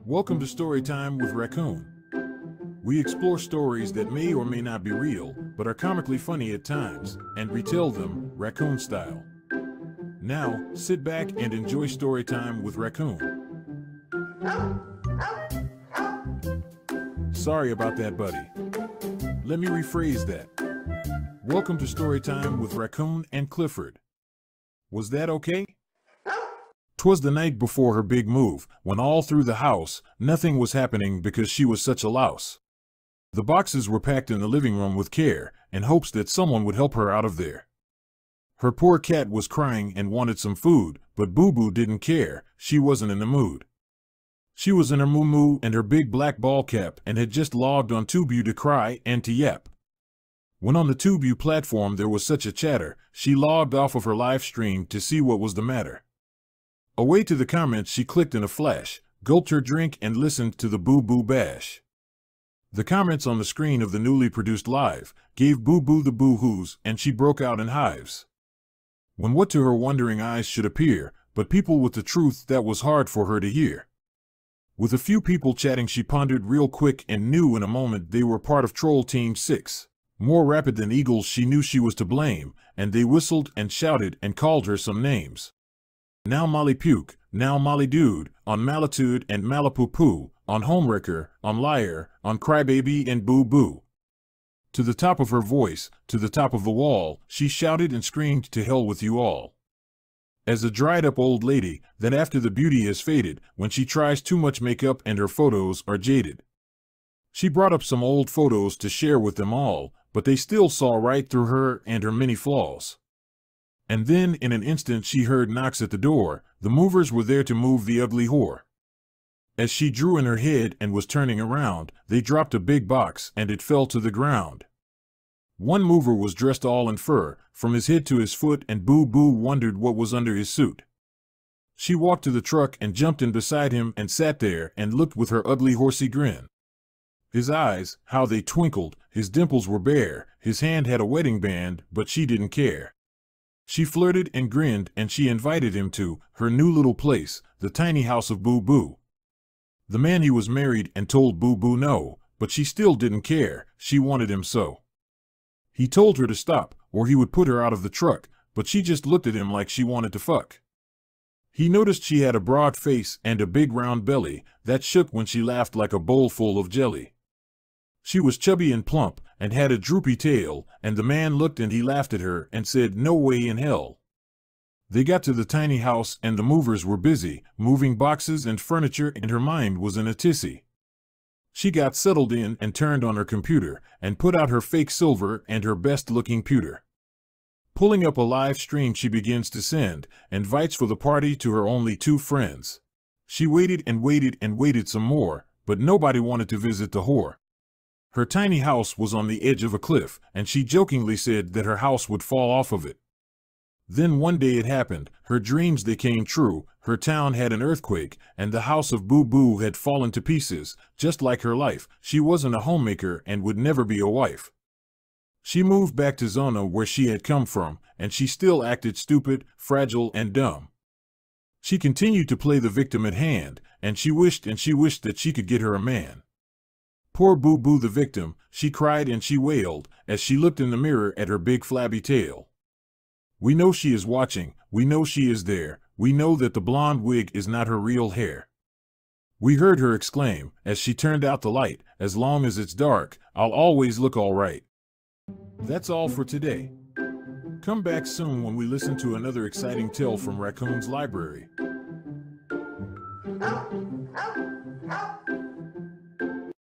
Welcome to Storytime with Raccoon. We explore stories that may or may not be real, but are comically funny at times, and retell them raccoon style. Now, sit back and enjoy Storytime with Raccoon. Sorry about that, buddy. Let me rephrase that. Welcome to Storytime with Raccoon and Clifford. Was that okay? 'Twas the night before her big move, when all through the house, nothing was happening because she was such a louse. The boxes were packed in the living room with care, in hopes that someone would help her out of there. Her poor cat was crying and wanted some food, but Boo Boo didn't care, she wasn't in the mood. She was in her moo-moo and her big black ball cap and had just logged on TubeU to cry and to yap. When on the TubeU platform there was such a chatter, she logged off of her live stream to see what was the matter. Away to the comments she clicked in a flash, gulped her drink and listened to the Boo Boo bash. The comments on the screen of the newly produced live gave Boo Boo the boo-hoos and she broke out in hives. When what to her wondering eyes should appear, but people with the truth that was hard for her to hear. With a few people chatting she pondered real quick and knew in a moment they were part of Troll Team 6. More rapid than eagles she knew she was to blame, and they whistled and shouted and called her some names. Now Molly Puke, now Molly Dude, on Malitude and Malapoo-poo, on Homewrecker, on Liar, on Crybaby and Boo Boo. To the top of her voice, to the top of the wall, she shouted and screamed to hell with you all. As a dried-up old lady, that after the beauty has faded, when she tries too much makeup and her photos are jaded. She brought up some old photos to share with them all, but they still saw right through her and her many flaws. And then in an instant she heard knocks at the door, the movers were there to move the ugly whore. As she drew in her head and was turning around, they dropped a big box and it fell to the ground. One mover was dressed all in fur, from his head to his foot, and Boo Boo wondered what was under his suit. She walked to the truck and jumped in beside him and sat there and looked with her ugly horsey grin. His eyes, how they twinkled, his dimples were bare, his hand had a wedding band, but she didn't care. She flirted and grinned and she invited him to her new little place, the tiny house of Boo Boo. The man he was married and told Boo Boo no, but she still didn't care, she wanted him so. He told her to stop, or he would put her out of the truck, but she just looked at him like she wanted to fuck. He noticed she had a broad face and a big round belly that shook when she laughed like a bowl full of jelly. She was chubby and plump, and had a droopy tail, and the man looked and he laughed at her and said, "No way in hell." They got to the tiny house and the movers were busy, moving boxes and furniture, and her mind was in a tizzy. She got settled in and turned on her computer, and put out her fake silver and her best-looking pewter. Pulling up a live stream she begins to send, invites for the party to her only 2 friends. She waited and waited and waited some more, but nobody wanted to visit the whore. Her tiny house was on the edge of a cliff, and she jokingly said that her house would fall off of it. Then one day it happened, her dreams they came true, her town had an earthquake, and the house of Boo Boo had fallen to pieces, just like her life. She wasn't a homemaker and would never be a wife. She moved back to Zona where she had come from, and she still acted stupid, fragile, and dumb. She continued to play the victim at hand, and she wished that she could get her a man. Poor Boo Boo the victim, she cried and she wailed, as she looked in the mirror at her big flabby tail. We know she is watching, we know she is there, we know that the blonde wig is not her real hair. We heard her exclaim, as she turned out the light, "As long as it's dark, I'll always look all right." That's all for today. Come back soon when we listen to another exciting tale from Raccoon's library.